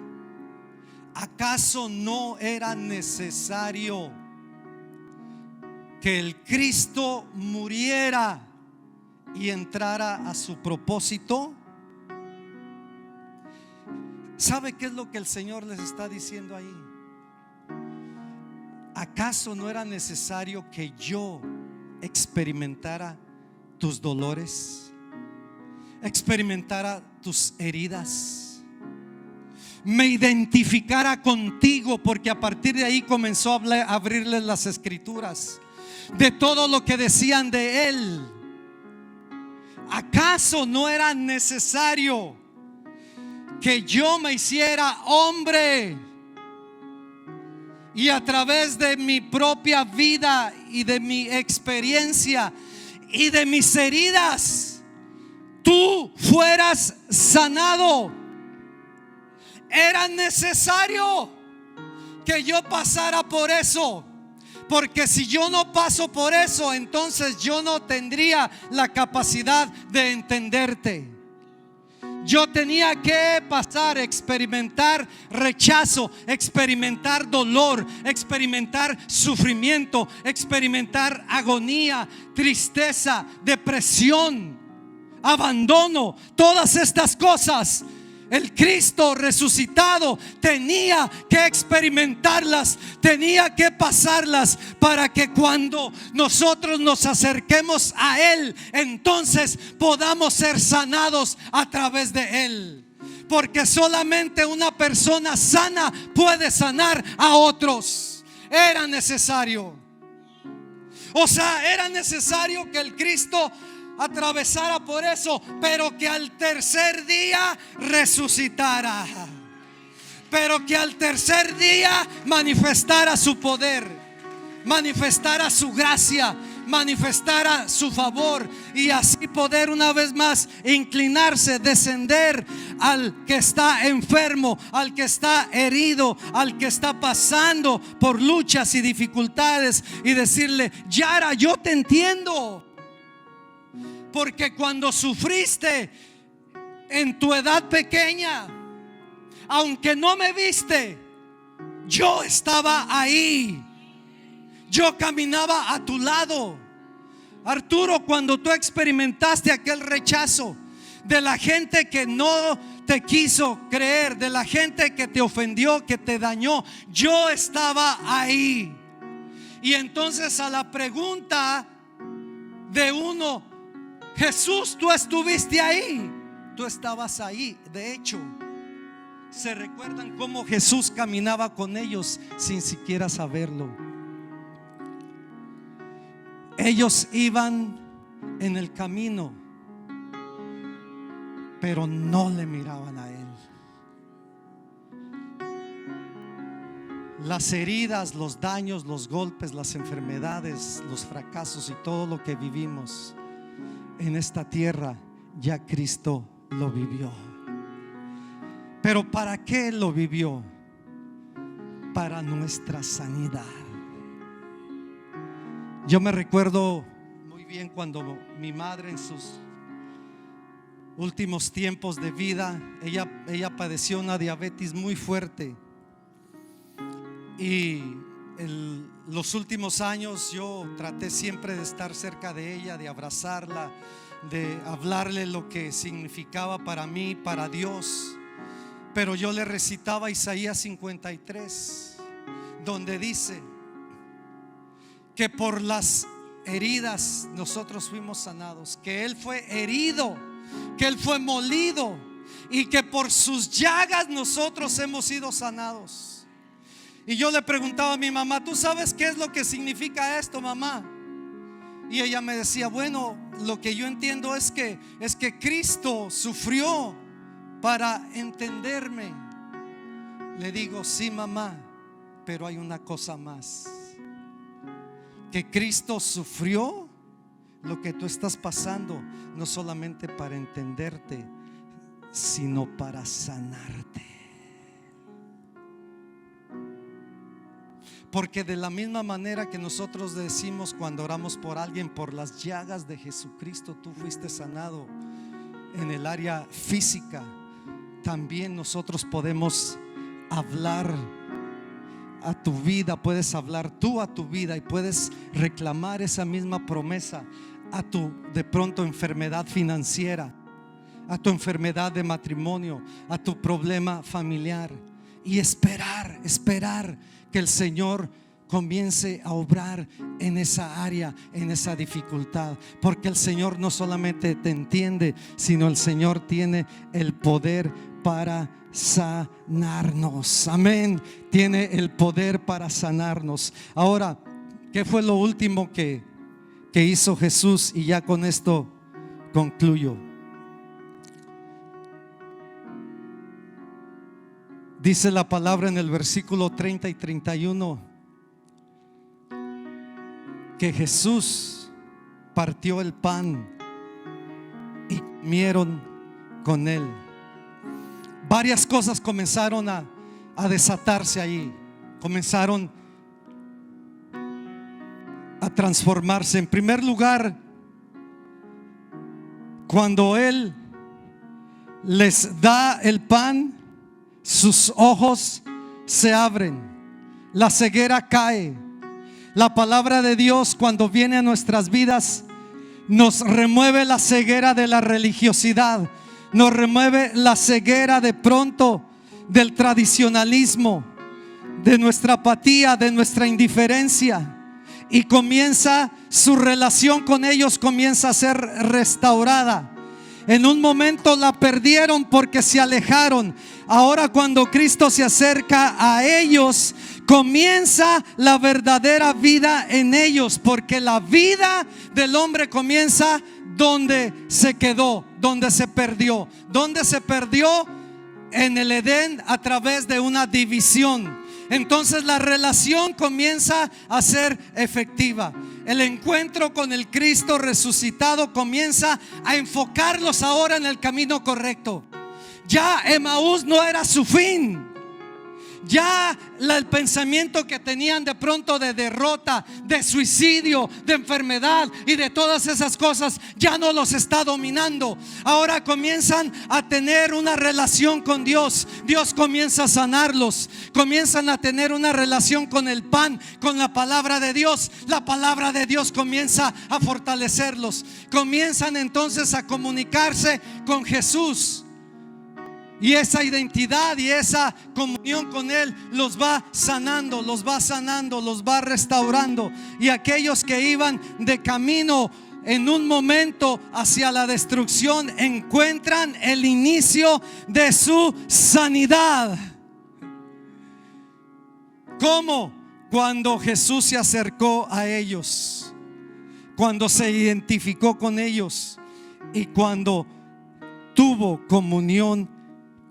¿Acaso no era necesario que el Cristo muriera y entrara a su propósito? ¿Sabe qué es lo que el Señor les está diciendo ahí? ¿Acaso no era necesario que yo experimentara tus dolores, experimentara tus heridas, me identificara contigo? Porque a partir de ahí comenzó a abrirles las escrituras de todo lo que decían de Él. ¿Acaso no era necesario que yo me hiciera hombre y a través de mi propia vida y de mi experiencia y de mis heridas tú fueras sanado? Era necesario que yo pasara por eso, porque si yo no paso por eso, entonces yo no tendría la capacidad de entenderte. Yo tenía que pasar, experimentar rechazo, experimentar dolor, experimentar sufrimiento, experimentar agonía, tristeza, depresión, abandono, todas estas cosas. El Cristo resucitado tenía que experimentarlas, tenía que pasarlas, para que cuando nosotros nos acerquemos a Él, entonces podamos ser sanados a través de Él. Porque solamente una persona sana puede sanar a otros. Era necesario. O sea, era necesario que el Cristo atravesara por eso, pero que al tercer día resucitara, pero que al tercer día manifestara su poder, manifestara su gracia, manifestara su favor, y así poder una vez más inclinarse, descender al que está enfermo, al que está herido, al que está pasando por luchas y dificultades, y decirle: Yara, yo te entiendo. Porque cuando sufriste en tu edad pequeña, aunque no me viste, yo estaba ahí. Yo caminaba a tu lado. Arturo, cuando tú experimentaste aquel rechazo de la gente que no te quiso creer, de la gente que te ofendió, que te dañó, yo estaba ahí. Y entonces a la pregunta de uno: Jesús, tú estuviste ahí. Tú estabas ahí. De hecho, se recuerdan cómo Jesús caminaba con ellos sin siquiera saberlo. Ellos iban en el camino, pero no le miraban a Él. Las heridas, los daños, los golpes, las enfermedades, los fracasos y todo lo que vivimos en esta tierra, ya Cristo lo vivió. Pero ¿para qué lo vivió? Para nuestra sanidad. Yo me recuerdo muy bien cuando mi madre, en sus últimos tiempos de vida, ella padeció una diabetes muy fuerte. Y los últimos años yo traté siempre de estar cerca de ella, de abrazarla, de hablarle lo que significaba para mí, para Dios. Pero yo le recitaba Isaías 53, donde dice que por las heridas nosotros fuimos sanados, que Él fue herido, que Él fue molido, y que por sus llagas nosotros hemos sido sanados. Y yo le preguntaba a mi mamá: ¿tú sabes qué es lo que significa esto, mamá? Y ella me decía: bueno, lo que yo entiendo es que Cristo sufrió para entenderme, le digo, sí, mamá, pero hay una cosa más, que Cristo sufrió lo que tú estás pasando, no solamente para entenderte, sino para sanarte. Porque de la misma manera que nosotros decimos cuando oramos por alguien, por las llagas de Jesucristo tú fuiste sanado en el área física, también nosotros podemos hablar a tu vida, puedes hablar tú a tu vida y puedes reclamar esa misma promesa a tu de pronto enfermedad financiera, a tu enfermedad de matrimonio, a tu problema familiar, y esperar que el Señor comience a obrar en esa área, en esa dificultad, porque el Señor no solamente te entiende, sino el Señor tiene el poder para sanarnos. Amén. Tiene el poder para sanarnos. Ahora, ¿qué fue lo último que hizo Jesús? Y ya con esto concluyo. Dice la palabra en el versículo 30 y 31 que Jesús partió el pan y comieron con él. Varias cosas comenzaron a desatarse allí, comenzaron a transformarse. En primer lugar, cuando Él les da el pan, sus ojos se abren, la ceguera cae. La palabra de Dios, cuando viene a nuestras vidas, nos remueve la ceguera de la religiosidad, nos remueve la ceguera de pronto del tradicionalismo, de nuestra apatía, de nuestra indiferencia, y comienza su relación con ellos, comienza a ser restaurada. En un momento la perdieron porque se alejaron. Ahora cuando Cristo se acerca a ellos, comienza la verdadera vida en ellos, porque la vida del hombre comienza donde se quedó, donde se perdió. ¿Dónde se perdió? En el Edén, a través de una división. Entonces la relación comienza a ser efectiva. El encuentro con el Cristo resucitado comienza a enfocarlos ahora en el camino correcto. Ya Emaús no era su fin. Ya el pensamiento que tenían de pronto de derrota, de suicidio, de enfermedad y de todas esas cosas ya no los está dominando. Ahora comienzan a tener una relación con Dios. Dios comienza a sanarlos. Comienzan a tener una relación con el pan, con la palabra de Dios. La palabra de Dios comienza a fortalecerlos. Comienzan entonces a comunicarse con Jesús. Y esa identidad y esa comunión con Él los va sanando, los va restaurando. Y aquellos que iban de camino en un momento hacia la destrucción encuentran el inicio de su sanidad. ¿Cómo? Cuando Jesús se acercó a ellos, cuando se identificó con ellos y cuando tuvo comunión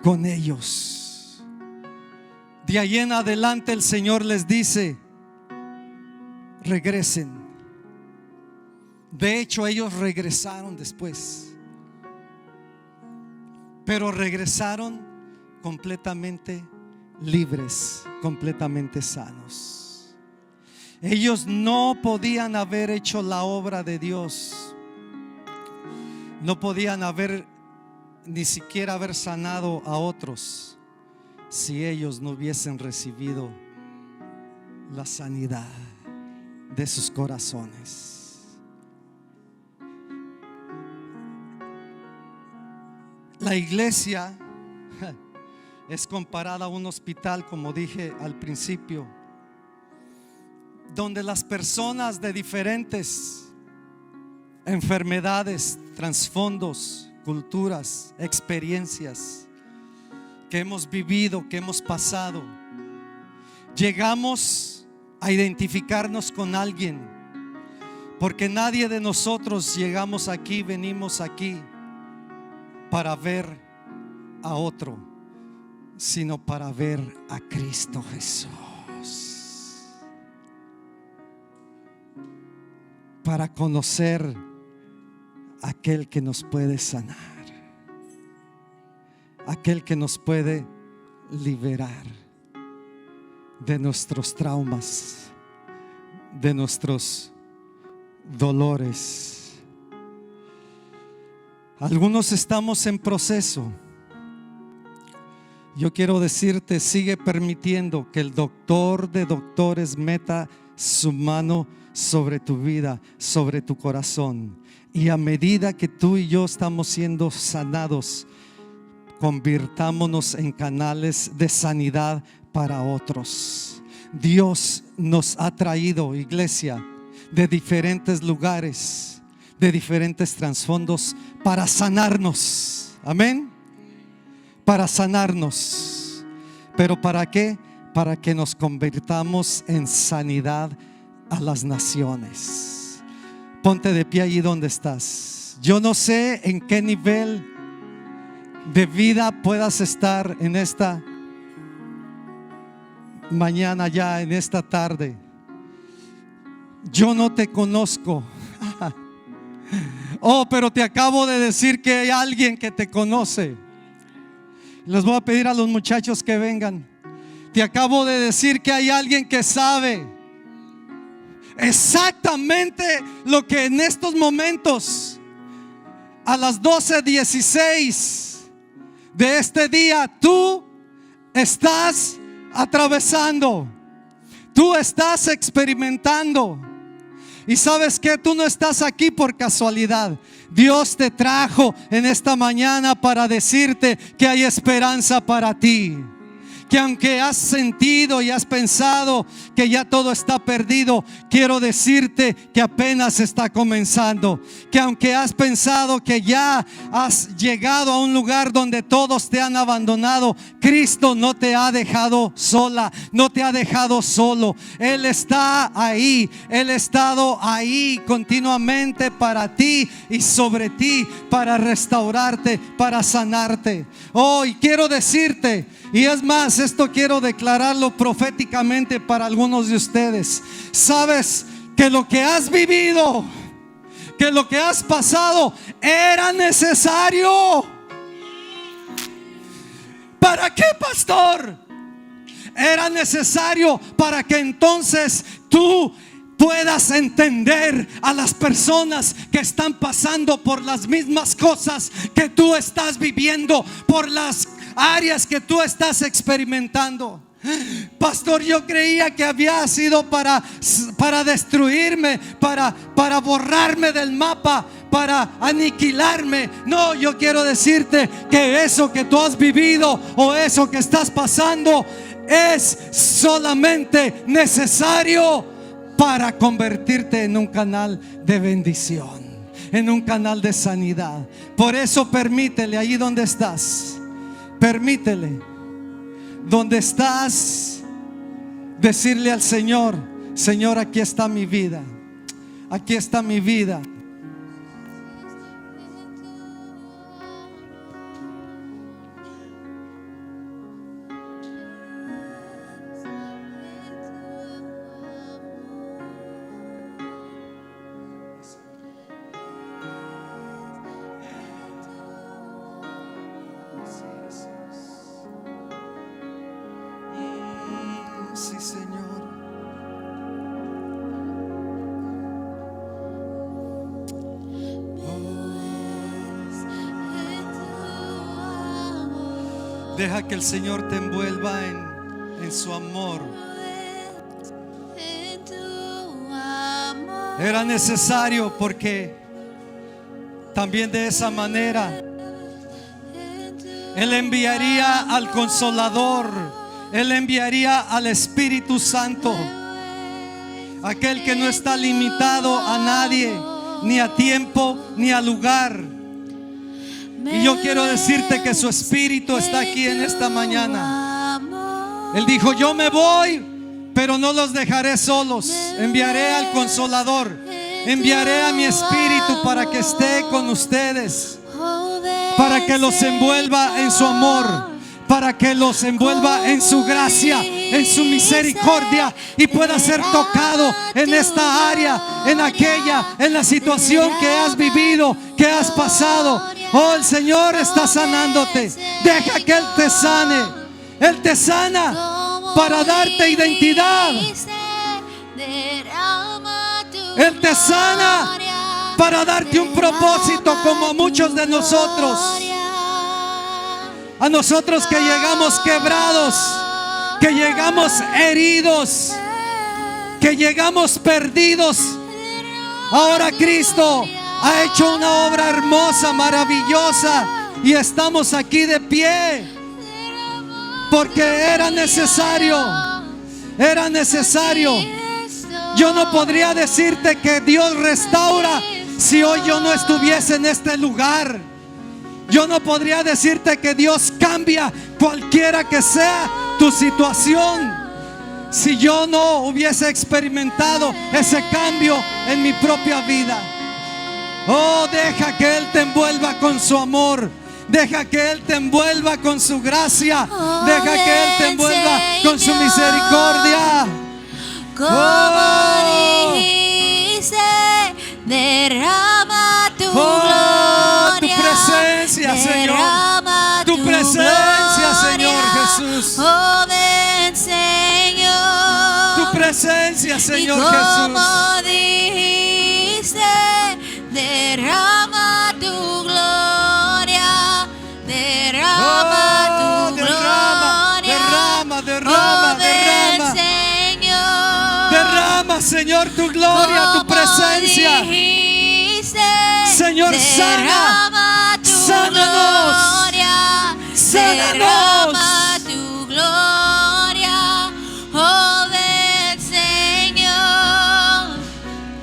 con ellos. De ahí en adelante el Señor les dice: regresen. De hecho, ellos regresaron después, pero regresaron completamente libres, completamente sanos. Ellos no podían haber hecho la obra de Dios, no podían ni siquiera haber sanado a otros si ellos no hubiesen recibido la sanidad de sus corazones. La iglesia es comparada a un hospital, como dije al principio, donde las personas de diferentes enfermedades, trasfondos, culturas, experiencias que hemos vivido, que hemos pasado, llegamos a identificarnos con alguien, porque nadie de nosotros llegamos aquí, venimos aquí para ver a otro. sino para ver a Cristo Jesús, para conocer a aquel que nos puede sanar, aquel que nos puede liberar de nuestros traumas, de nuestros dolores. Algunos estamos en proceso. Yo quiero decirte, sigue permitiendo que el doctor de doctores meta su mano sobre tu vida, sobre tu corazón. Y a medida que tú y yo estamos siendo sanados, convirtámonos en canales de sanidad para otros. Dios nos ha traído, iglesia, de diferentes lugares, de diferentes trasfondos, para sanarnos. Amén. Para sanarnos. ¿Pero para qué? Para que nos convirtamos en sanidad a las naciones. Ponte de pie allí donde estás. Yo no sé en qué nivel de vida puedas estar en esta mañana, ya en esta tarde. Yo no te conozco. Oh, pero te acabo de decir que hay alguien que te conoce. Les voy a pedir a los muchachos que vengan. Te acabo de decir que hay alguien que sabe exactamente lo que en estos momentos, a las 12:16 de este día, tú estás atravesando, tú estás experimentando. Y sabes que tú no estás aquí por casualidad. Dios te trajo en esta mañana para decirte que hay esperanza para ti. Que aunque has sentido y has pensado que ya todo está perdido, quiero decirte que apenas está comenzando. Que aunque has pensado que ya has llegado a un lugar donde todos te han abandonado, Cristo no te ha dejado sola, no te ha dejado solo. Él está ahí, Él ha estado ahí continuamente para ti y sobre ti, para restaurarte, para sanarte. Hoy quiero decirte, y es más, esto quiero declararlo proféticamente para algunos de ustedes. Sabes que lo que has vivido, que lo que has pasado era necesario. ¿Para qué, pastor? Era necesario para que entonces tú puedas entender a las personas que están pasando por las mismas cosas que tú estás viviendo, por las áreas que tú estás experimentando. Pastor, yo creía que había sido para destruirme, para borrarme del mapa, para aniquilarme. No, yo quiero decirte que eso que tú has vivido o eso que estás pasando es solamente necesario para convertirte en un canal de bendición, en un canal de sanidad. Por eso permítele allí donde estás. Permítele, donde estás, decirle al Señor: Señor, aquí está mi vida, aquí está mi vida. Sí, Señor. Deja que el Señor te envuelva en su amor. Era necesario, porque también de esa manera Él enviaría al Consolador, Él enviaría al Espíritu Santo, aquel que no está limitado a nadie, ni a tiempo, ni a lugar. Y yo quiero decirte que su Espíritu está aquí en esta mañana. Él dijo: yo me voy, pero no los dejaré solos. Enviaré al Consolador, enviaré a mi Espíritu para que esté con ustedes, para que los envuelva en su amor, para que los envuelva en su gracia, en su misericordia, y pueda ser tocado en esta área, en aquella, en la situación que has vivido, que has pasado. Oh, el Señor está sanándote. Deja que Él te sane. Él te sana para darte identidad. Él te sana para darte un propósito, como a muchos de nosotros. A nosotros que llegamos quebrados, que llegamos heridos, que llegamos perdidos. Ahora Cristo ha hecho una obra hermosa, maravillosa, y estamos aquí de pie porque era necesario. Era necesario. Yo no podría decirte que Dios restaura si hoy yo no estuviese en este lugar. Yo no podría decirte que Dios cambia cualquiera que sea tu situación si yo no hubiese experimentado ese cambio en mi propia vida. Oh, deja que Él te envuelva con su amor. Deja que Él te envuelva con su gracia. Deja que Él te envuelva con su misericordia. Como dijiste, derrama tu gloria, tu presencia, Señor. Tu presencia, Señor Jesús. Oh, ven, Señor. Tu presencia, Señor Jesús. Jesús. Dijiste, derrama tu gloria, derrama tu gloria. Derrama, derrama, Señor, tu gloria, tu presencia. Dijiste, Señor, sana, sánanos, sánanos. Tu gloria, oh, ven, Señor.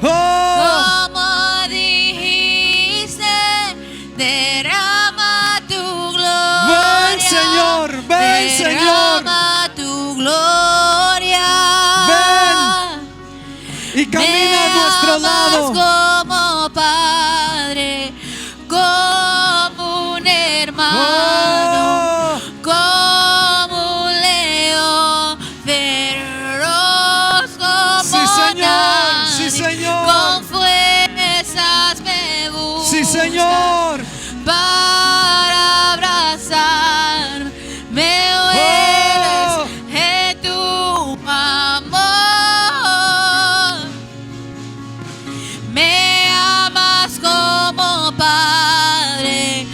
Oh, Como dijiste, derrama tu gloria. ven, Señor, ven, Señor. Derrama tu gloria. Y camina a nuestro lado como Padre, como un hermano, como un león feroz, como sí, Señor, nadie, sí, Señor. con fuerzas me buscas, sí, Señor, para abrazar, me hueles en tu amor. Me amas como Padre,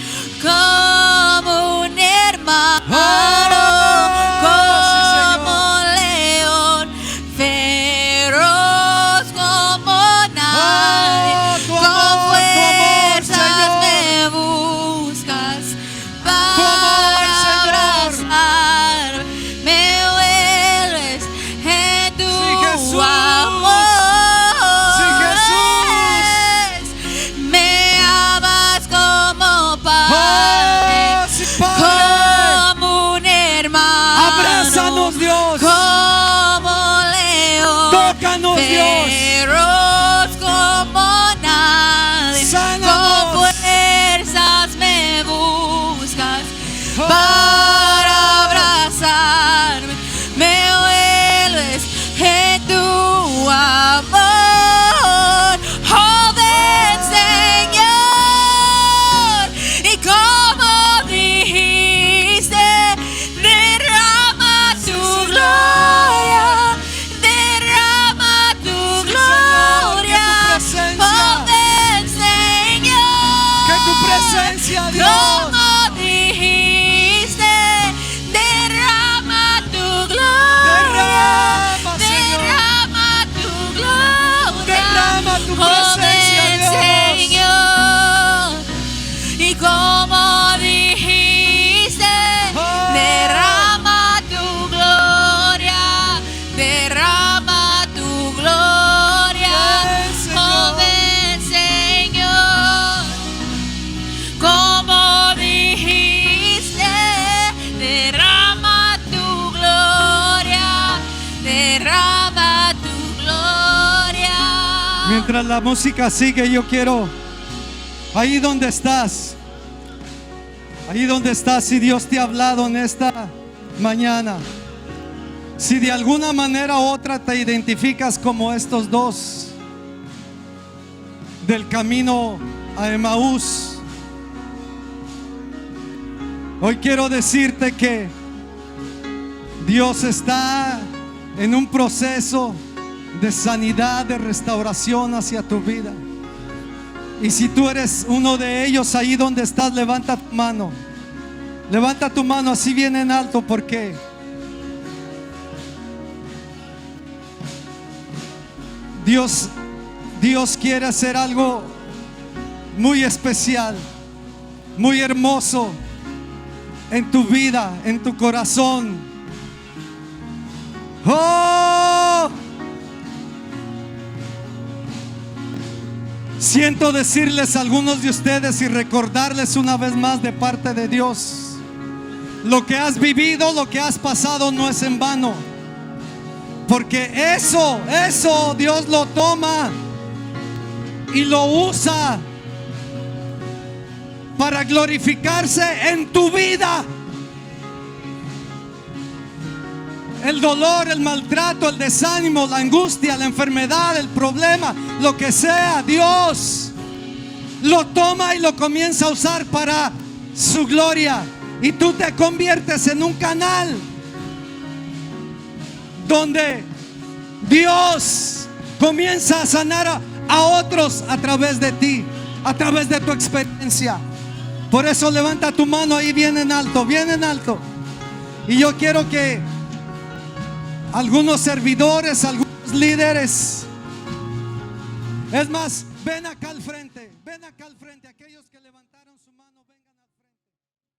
como un hermano, como un león feroz, como nadie, con fuerzas me buscas para abrazar, me vuelves en tu amor. Me amas como Padre, como un hermano. Abrázanos, Dios. Como león, tócanos, Dios. feroz como nadie. Sánanos. Con fuerzas me buscas para abrazarme. Me vuelves en tu amor. Oh, ven, Señor, y como dijiste, derrama tu gloria, derrama tu gloria. Oh, ven, Señor, que tu presencia, Dios. como dijiste, derrama tu gloria, Derrama, Señor. derrama tu gloria. Derrama tu Oh, presencia, ven, Dios. Señor, y como dijiste, derrama tu gloria, derrama tu gloria. Oh, ven, Señor, como dijiste, derrama tu gloria, derrama tu gloria. Mientras la música sigue, yo quiero, ahí donde estás, Ahí donde estás, si Dios te ha hablado en esta mañana, si de alguna manera u otra te identificas como estos dos del camino a Emaús, hoy quiero decirte que Dios está en un proceso de sanidad, de restauración hacia tu vida. Y si tú eres uno de ellos, ahí donde estás, levanta tu mano. Levanta tu mano así bien en alto, porque Dios quiere hacer algo muy especial, muy hermoso en tu vida, en tu corazón. ¡Oh! Siento decirles a algunos de ustedes y recordarles una vez más de parte de Dios: lo que has vivido, lo que has pasado no es en vano, porque eso Dios lo toma y lo usa para glorificarse en tu vida. El dolor, el maltrato, el desánimo, la angustia, la enfermedad, el problema, lo que sea, Dios lo toma y lo comienza a usar para su gloria. Y tú te conviertes en un canal donde Dios comienza a sanar a otros a través de ti, a través de tu experiencia. Por eso levanta tu mano ahí bien en alto, bien en alto. Y yo quiero que algunos servidores, algunos líderes, es más, ven acá al frente, ven acá al frente.